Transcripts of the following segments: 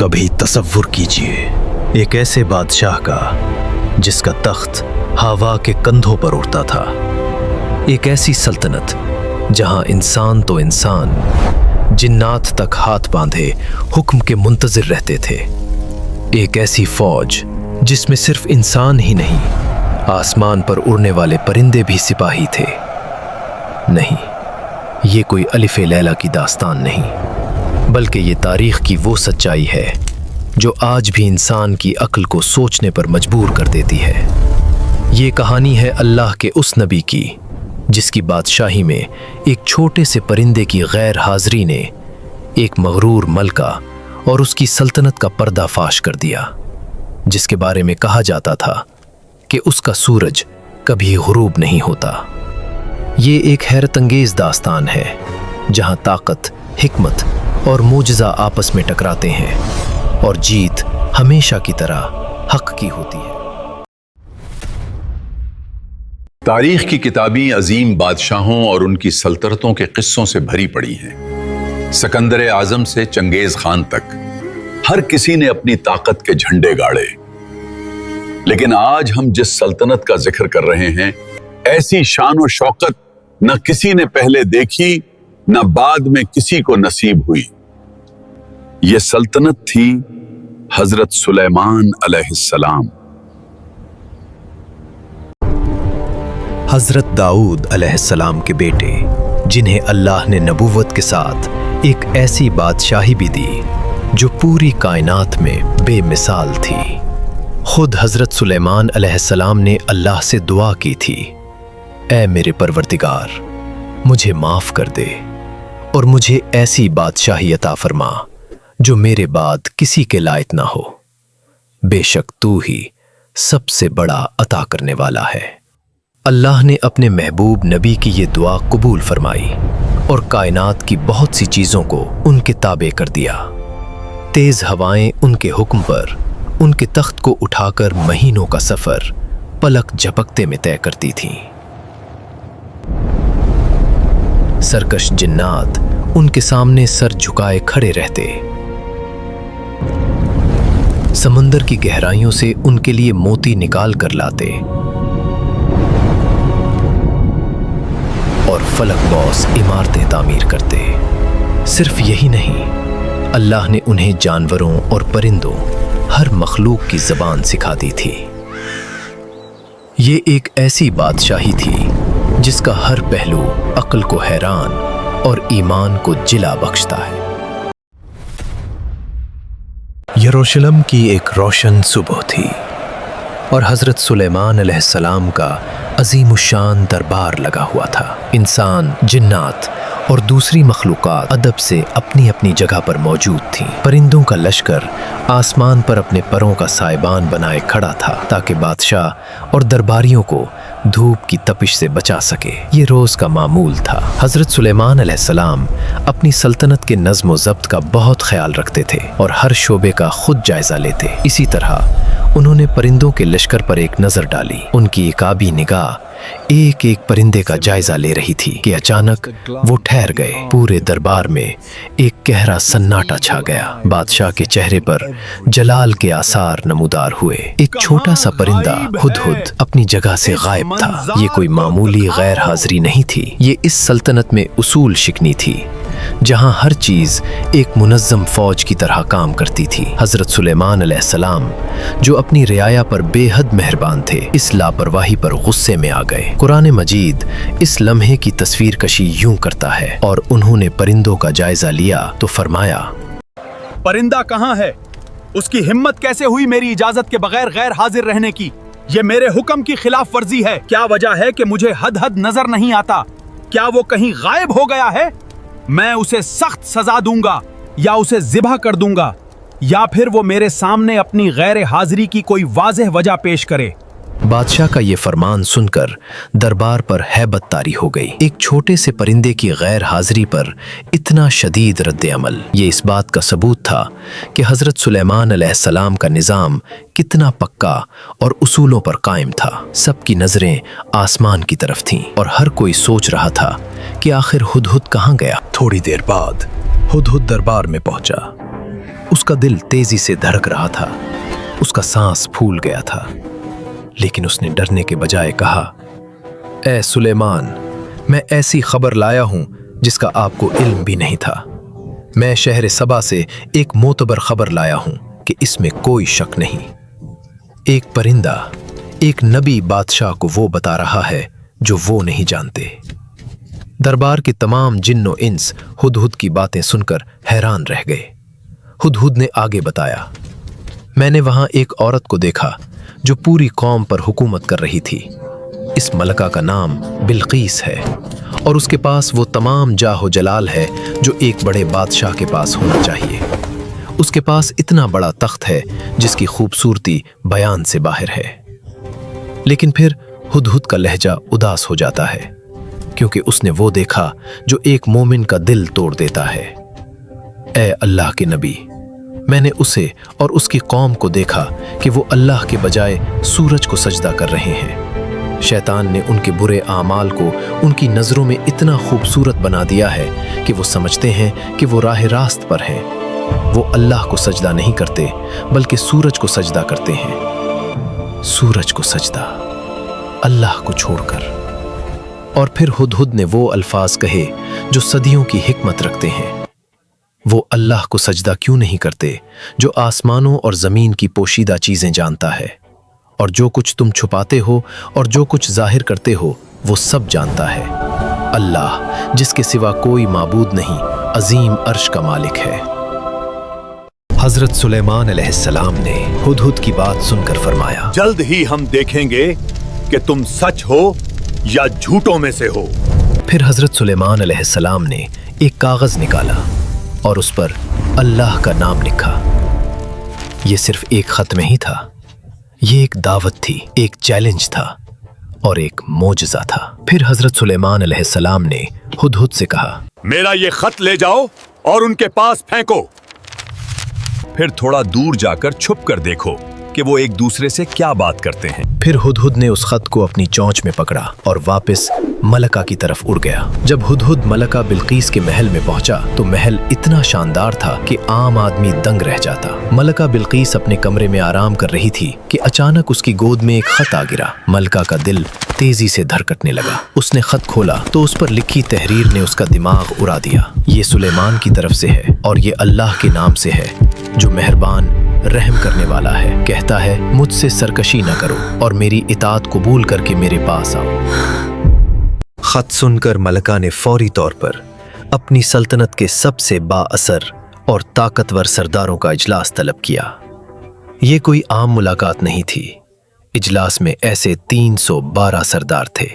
कभी तसव्वुर कीजिए एक ऐसे बादशाह का जिसका तख्त हवा के कंधों पर उड़ता था, एक ऐसी सल्तनत जहां इंसान तो इंसान जिन्नात तक हाथ बांधे हुक्म के मुंतजिर रहते थे, एक ऐसी फौज जिसमें सिर्फ इंसान ही नहीं आसमान पर उड़ने वाले परिंदे भी सिपाही थे। नहीं, ये कोई अलिफ लैला की दास्तान नहीं, बल्कि ये तारीख की वो सच्चाई है जो आज भी इंसान की अक्ल को सोचने पर मजबूर कर देती है। ये कहानी है अल्लाह के उस नबी की जिसकी बादशाही में एक छोटे से परिंदे की गैर हाजिरी ने एक मगरूर मलका और उसकी सल्तनत का पर्दाफाश कर दिया, जिसके बारे में कहा जाता था कि उसका सूरज कभी गुरूब नहीं होता। ये एक हैरत अंगेज दास्तान है जहां ताकत, हिकमत और मोजज़ा आपस में टकराते हैं और जीत हमेशा की तरह हक की होती है। तारीख की किताबें अजीम बादशाहों और उनकी सल्तनतों के किस्सों से भरी पड़ी हैं। सिकंदर आजम से चंगेज खान तक हर किसी ने अपनी ताकत के झंडे गाड़े, लेकिन आज हम जिस सल्तनत का जिक्र कर रहे हैं, ऐसी शान और शौकत न किसी ने पहले देखी न बाद में किसी को नसीब हुई। यह सल्तनत थी हजरत सुलेमान अलैहिस्सलाम। हजरत दाऊद अलैहिस्सलाम के बेटे, जिन्हें अल्लाह ने नबूवत के साथ एक ऐसी बादशाही भी दी जो पूरी कायनात में बेमिसाल थी। खुद हजरत सुलेमान अलैहिस्सलाम ने अल्लाह से दुआ की थी, ऐ मेरे परवरदिगार, मुझे माफ कर दे और मुझे ऐसी बादशाही अता फरमा जो मेरे बाद किसी के लायक ना हो। बेशक तू ही सबसे बड़ा अता करने वाला है। अल्लाह ने अपने महबूब नबी की ये दुआ कबूल फरमाई और कायनात की बहुत सी चीजों को उनके ताबे कर दिया। तेज हवाएं उनके हुक्म पर उनके तख्त को उठाकर महीनों का सफर पलक झपकते में तय करती थीं। सरकश जिन्नात उनके सामने सर झुकाए खड़े रहते, समंदर की गहराइयों से उनके लिए मोती निकाल कर लाते और फलक बॉस इमारतें तामीर करते। सिर्फ यही नहीं, अल्लाह ने उन्हें जानवरों और परिंदों, हर मखलूक की ज़बान सिखा दी थी। ये एक ऐसी बादशाही थी जिसका हर पहलू अक्ल को हैरान और ईमान को जिला बख्शता है। यरूशलेम की एक रोशन सुबह थी और हजरत सुलेमान अलैहिस्सलाम का अजीमुशान दरबार लगा हुआ था। इंसान, जिन्नात और दूसरी मखलूकात अदब से अपनी अपनी जगह पर मौजूद थीं। परिंदों का लश्कर आसमान पर अपने परों का साइबान बनाए खड़ा था ताकि बादशाह और दरबारियों को धूप की तपिश से बचा सके। ये रोज का मामूल था। हजरत सुलेमान अलैहिस्सलाम अपनी सल्तनत के नज़्म व ज़ब्त का बहुत ख्याल रखते थे और हर शोबे का खुद जायजा लेते। इसी तरह उन्होंने परिंदों के लश्कर पर एक नजर डाली। उनकी एकाबी निगाह एक एक परिंदे का जायजा ले रही थी कि अचानक वो ठहर गए। पूरे दरबार में एक गहरा सन्नाटा छा गया। बादशाह के चेहरे पर जलाल के आसार नमूदार हुए। एक छोटा सा परिंदा हुदहुद अपनी जगह से गायब था। ये कोई मामूली गैर हाजिरी नहीं थी, ये इस सल्तनत में उसूल शिकनी थी जहां हर चीज एक मुनज़्ज़म फौज की तरह काम करती थी। हजरत सुलेमान अलैहिस्सलाम, जो अपनी रियाया पर बेहद मेहरबान थे, इस लापरवाही पर गुस्से में आ गए। कुरान मजीद इस लम्हे की तस्वीर कशी यूं करता है, और उन्होंने परिंदों का जायजा लिया तो फरमाया, परिंदा कहाँ है? उसकी हिम्मत कैसे हुई मेरी इजाजत के बगैर गैर हाजिर रहने की? ये मेरे हुक्म की खिलाफ वर्जी है। क्या वजह है कि मुझे हद हद नजर नहीं आता? क्या वो कहीं गायब हो गया है? मैं उसे सख्त सजा दूंगा, या उसे ज़िबह कर दूंगा, या फिर वो मेरे सामने अपनी गैर हाजिरी की कोई वाज़ेह वजह पेश करे। बादशाह का ये फरमान सुनकर दरबार पर हैबत तारी हो गई। एक छोटे से परिंदे की गैर हाजिरी पर इतना शदीद रद्द-ए-अमल, ये इस बात का सबूत था कि हजरत सुलेमान अलैहिस्सलाम का निज़ाम कितना पक्का और उसूलों पर कायम था। सबकी नजरें आसमान की तरफ थीं और हर कोई सोच रहा था कि आखिर हुदहुद कहाँ गया। थोड़ी देर बाद हुदहुद दरबार में पहुंचा उसका दिल तेजी से धड़क रहा था, उसका सांस फूल गया था, लेकिन उसने डरने के बजाय कहा, ए सुलेमान, मैं ऐसी खबर लाया हूं जिसका आपको इल्म भी नहीं था। मैं शहर सबा से एक मोतबर खबर लाया हूं कि इसमें कोई शक नहीं। एक परिंदा एक नबी बादशाह को वो बता रहा है जो वो नहीं जानते। दरबार के तमाम जिन्नो इंस हुदहुद की बातें सुनकर हैरान रह गए। हुदहुद ने आगे बताया, मैंने वहां एक औरत को देखा जो पूरी कौम पर हुकूमत कर रही थी। इस मलका का नाम बिल्कीस है और उसके पास वो तमाम जाहो जलाल है जो एक बड़े बादशाह के पास होना चाहिए। उसके पास इतना बड़ा तख्त है जिसकी खूबसूरती बयान से बाहर है। लेकिन फिर हुदहुद का लहजा उदास हो जाता है, क्योंकि उसने वो देखा जो एक मोमिन का दिल तोड़ देता है। ए अल्लाह के नबी, मैंने उसे और उसकी कौम को देखा कि वो अल्लाह के बजाय सूरज को सजदा कर रहे हैं। शैतान ने उनके बुरे आमाल को उनकी नज़रों में इतना खूबसूरत बना दिया है कि वो समझते हैं कि वो राह रास्त पर हैं। वो अल्लाह को सजदा नहीं करते बल्कि सूरज को सजदा करते हैं। सूरज को सजदा, अल्लाह को छोड़कर। और फिर हुदहुद ने वो अल्फाज कहे जो सदियों की हिकमत रखते हैं। वो अल्लाह को सजदा क्यों नहीं करते जो आसमानों और ज़मीन की पोशीदा चीज़ें जानता है, और जो कुछ तुम छुपाते हो और जो कुछ जाहिर करते हो वो सब जानता है। अल्लाह जिसके सिवा कोई माबूद नहीं, अजीम अर्श का मालिक है। हजरत सुलेमान अलैहिस्सलाम ने हुदहुद की बात सुनकर फरमाया, जल्द ही हम देखेंगे कि तुम सच हो या झूठों में से हो। फिर हजरत सुलेमान अलैहिस्सलाम ने एक कागज निकाला और उस पर अल्लाह का नाम लिखा। ये सिर्फ एक खत में ही था। ये एक दावत थी, एक चैलेंज था और एक मोजज़ा था। फिर हजरत सुलेमान अलैहिस्सलाम ने हुदहुद से कहा, मेरा ये खत ले जाओ और उनके पास फेंको। फिर थोड़ा दूर जाकर छुप कर देखो कि वो एक दूसरे से क्या बात करते हैं। फिर हुदहुद ने उस खत को अपनी चोंच में पकड़ा और वापस मलका की तरफ उड़ गया। जब हुदहुद मलका बिल्कीस के महल में पहुंचा तो महल इतना शानदार था कि आम आदमी दंग रह जाता। मलका बिल्कीस अपने कमरे में आराम कर रही थी कि अचानक उसकी गोद में एक खत आ गिरा। मलका का दिल तेजी से धड़कने लगा। उसने खत खोला तो उस पर लिखी तहरीर ने उसका दिमाग उड़ा दिया। ये सुलेमान की तरफ से है और ये अल्लाह के नाम से है जो मेहरबान रहम करने वाला है। कहता है, मुझसे सरकशी न करो और मेरी इताअत कबूल करके मेरे पास आओ। खत सुनकर मलका ने फौरी तौर पर अपनी सल्तनत के सबसे बाअसर और ताकतवर सरदारों का इजलास तलब किया। ये कोई आम मुलाकात नहीं थी। इजलास में ऐसे 312 सरदार थे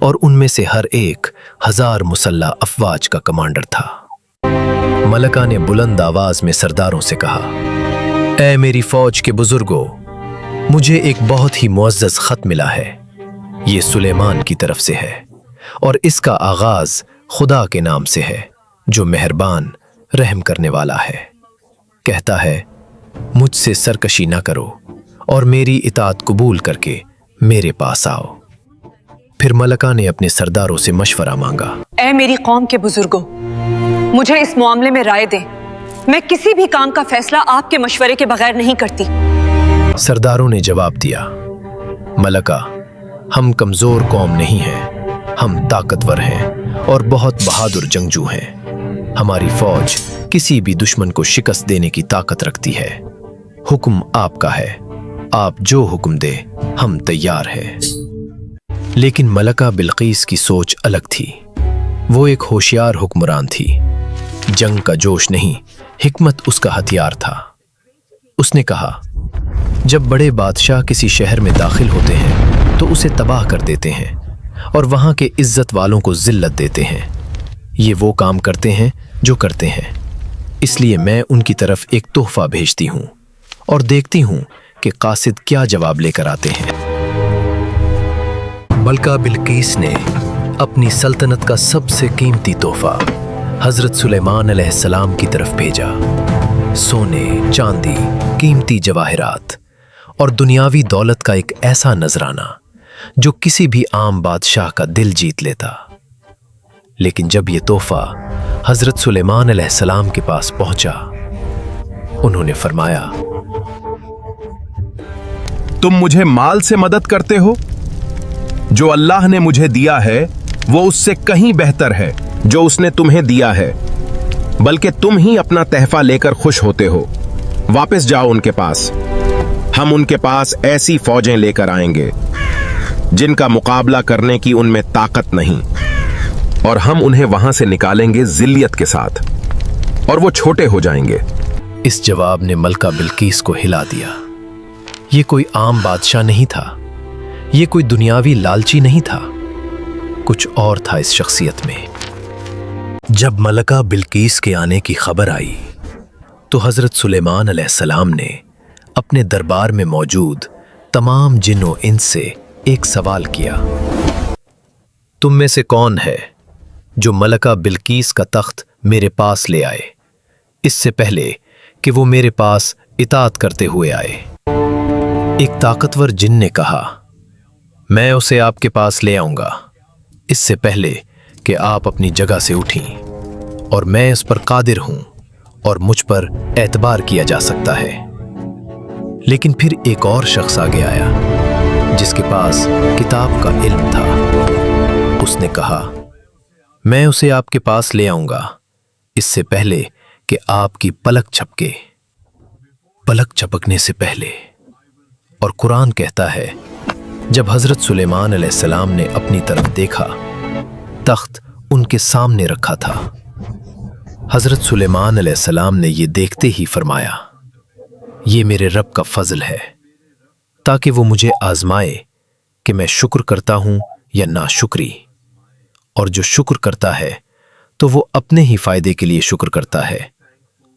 और उनमें से हर एक 1000 मुसल्ला अफवाज का कमांडर था। मलका ने बुलंद आवाज में सरदारों से कहा, ऐ मेरी फौज के बुजुर्गों, मुझे एक बहुत ही मुअज़्ज़ज़ खत मिला है। ये सुलेमान की तरफ से है और इसका आगाज खुदा के नाम से है जो मेहरबान रहम करने वाला है। कहता है, मुझसे सरकशी न करो और मेरी इताअत कबूल करके मेरे पास आओ। फिर मलका ने अपने सरदारों से मशवरा मांगा, ऐ मेरी कौम के बुजुर्गों, मुझे इस मामले में राय दें। मैं किसी भी काम का फैसला आपके मशवरे के बगैर नहीं करती। सरदारों ने जवाब दिया, मलका, हम कमजोर कौम नहीं हैं, हम ताकतवर हैं और बहुत बहादुर जंगजू हैं। हमारी फौज किसी भी दुश्मन को शिकस्त देने की ताकत रखती है। हुक्म आपका है, आप जो हुक्म दे हम तैयार हैं। लेकिन मलका बिल्कीस की सोच अलग थी। वो एक होशियार हुक्मरान थी। जंग का जोश नहीं, हिकमत उसका हथियार था। उसने कहा, जब बड़े बादशाह किसी शहर में दाखिल होते हैं तो उसे तबाह कर देते हैं और वहां के इज्जत वालों को जिल्लत देते हैं। ये वो काम करते हैं जो करते हैं। इसलिए मैं उनकी तरफ एक तोहफा भेजती हूं और देखती हूं कि कासिद क्या जवाब लेकर आते हैं। मलका बिल्कीस ने अपनी सल्तनत का सबसे कीमती तोहफा हजरत सुलेमान अलैहिस्सलाम की तरफ भेजा। सोने, चांदी, कीमती जवाहिरात और दुनियावी दौलत का एक ऐसा नजराना जो किसी भी आम बादशाह का दिल जीत लेता। लेकिन जब यह तोहफा हजरत सुलेमान अलैहिस्सलाम के पास पहुंचा, उन्होंने फरमाया, तुम मुझे माल से मदद करते हो? जो अल्लाह ने मुझे दिया है वो उससे कहीं बेहतर है जो उसने तुम्हें दिया है, बल्कि तुम ही अपना तहफा लेकर खुश होते हो। वापस जाओ उनके पास। हम उनके पास ऐसी फौजें लेकर आएंगे जिनका मुकाबला करने की उनमें ताकत नहीं, और हम उन्हें वहां से निकालेंगे जिल्लियत के साथ, और वो छोटे हो जाएंगे। इस जवाब ने मलका बिल्कीस को हिला दिया। ये कोई आम बादशाह नहीं था, ये कोई दुनियावी लालची नहीं था, कुछ और था इस शख्सियत में। जब मलका बिल्कीस के आने की खबर आई तो हजरत सुलेमान अलैहिस्सलाम ने अपने दरबार में मौजूद तमाम जिन्नो इंस से एक सवाल किया, तुम में से कौन है जो मलका बिल्कीस का तख्त मेरे पास ले आए, इससे पहले कि वो मेरे पास इताअत करते हुए आए। एक ताकतवर जिन ने कहा, मैं उसे आपके पास ले आऊंगा, इससे पहले कि आप अपनी जगह से उठीं, और मैं इस पर कादिर हूं और मुझ पर एतबार किया जा सकता है। लेकिन फिर एक और शख्स आगे आया जिसके पास किताब का इल्म था। उसने कहा, मैं उसे आपके पास ले आऊंगा, इससे पहले कि आपकी पलक झपके। पलक झपकने से पहले। और कुरान कहता है, जब हजरत सुलेमान अलैहिस्सलाम ने अपनी तरफ देखा, तख्त उनके सामने रखा था। हजरत सुलेमान अलैहिस्सलाम ने ये देखते ही फरमाया, ये मेरे रब का फजल है, ताकि वो मुझे आजमाए कि मैं शुक्र करता हूं या नाशुक्री। और जो शुक्र करता है तो वो अपने ही फायदे के लिए शुक्र करता है,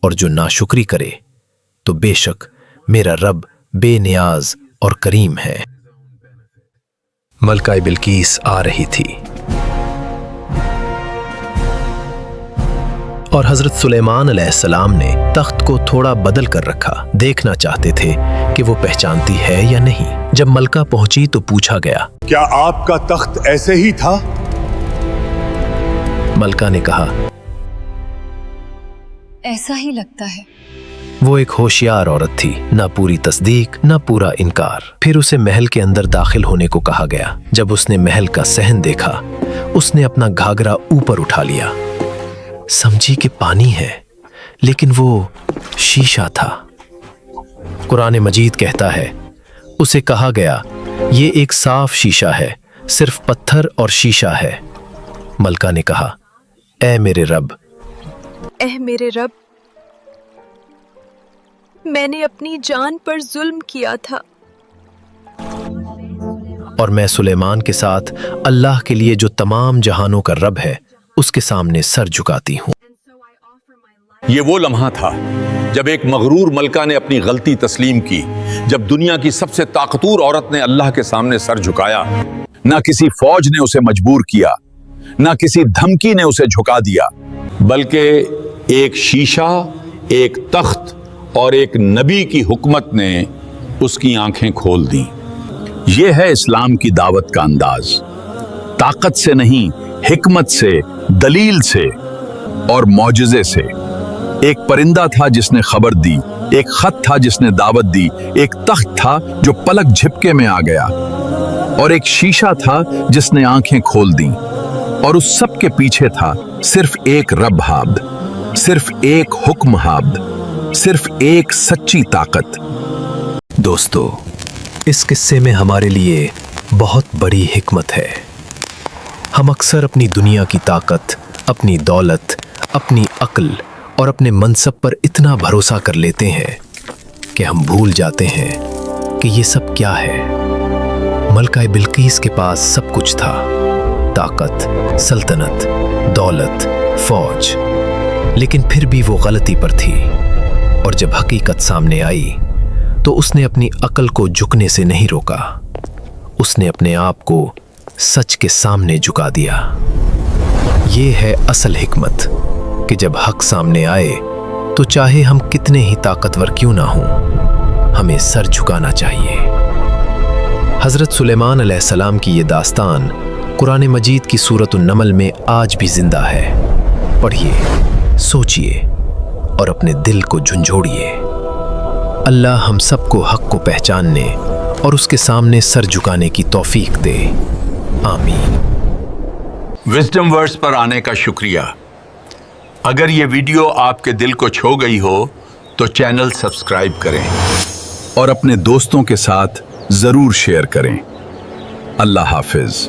और जो नाशुक्री करे तो बेशक मेरा रब बेनियाज और करीम है। मलका बिल्कीस आ रही थी और हजरत सुलेमान अलैहिस्सलाम ने तख्त को थोड़ा बदल कर रखा। देखना चाहते थे कि वो पहचानती है या नहीं। जब मलका पहुंची तो पूछा गया, क्या आपका तख्त ऐसे ही था? मलका ने कहा, ऐसा ही लगता है। वो एक होशियार औरत थी, ना पूरी तस्दीक ना पूरा इनकार। फिर उसे महल के अंदर दाखिल होने को कहा गया। जब उसने महल का सहन देखा, उसने अपना घाघरा ऊपर उठा लिया। समझी कि पानी है, लेकिन वो शीशा था। कुरान मजीद कहता है, उसे कहा गया, ये एक साफ शीशा है, सिर्फ पत्थर और शीशा है। मलका ने कहा, ऐ मेरे रब, मैंने अपनी जान पर जुल्म किया था, और मैं सुलेमान के साथ अल्लाह के लिए जो तमाम जहानों का रब है उसके सामने सर झुकाती हूँ। ये वो लम्हा था जब एक मगरूर मलका ने अपनी गलती तस्लीम की, जब दुनिया की सबसे ताकतवर औरत ने अल्लाह के सामने सर झुकाया। ना किसी फौज ने उसे मजबूर किया, ना किसी धमकी ने उसे झुका दिया, बल्कि एक शीशा, एक तख्त और एक नबी की हुकमत ने उसकी आंखें खोल दी। यह है इस्लाम की दावत का अंदाज। ताकत से नहीं, हिकमत से, दलील से और मौजज़े से। एक परिंदा था जिसने खबर दी, एक खत था जिसने दावत दी, एक तख्त था जो पलक झपके में आ गया, और एक शीशा था जिसने आंखें खोल दी। और उस सब के पीछे था सिर्फ एक रब हाब्द, सिर्फ एक हुक्म हाब्द, सिर्फ एक सच्ची ताकत। दोस्तों, इस किस्से में हमारे लिए बहुत बड़ी हिकमत है। हम अक्सर अपनी दुनिया की ताकत, अपनी दौलत, अपनी अक्ल और अपने मनसब पर इतना भरोसा कर लेते हैं कि हम भूल जाते हैं कि ये सब क्या है। मलका बिल्कीस के पास सब कुछ था, ताकत, सल्तनत, दौलत, फौज, लेकिन फिर भी वो गलती पर थी। और जब हकीकत सामने आई तो उसने अपनी अक्ल को झुकने से नहीं रोका, उसने अपने आप को सच के सामने झुका दिया। ये है असल हिकमत कि जब हक सामने आए तो चाहे हम कितने ही ताकतवर क्यों ना हों, हमें सर झुकाना चाहिए। हजरत सुलेमान अलैहिस्सलाम की ये दास्तान कुरान मजीद की सूरत नमल में आज भी जिंदा है। पढ़िए, सोचिए और अपने दिल को झंझोड़िए। اللہ ہم سب کو حق کو پہچاننے اور اس کے سامنے سر جھکانے کی توفیق دے، آمین۔ وزڈم ورڈز پر آنے کا شکریہ۔ اگر یہ ویڈیو آپ کے دل کو چھو گئی ہو تو چینل سبسکرائب کریں اور اپنے دوستوں کے ساتھ ضرور شیئر کریں۔ اللہ حافظ۔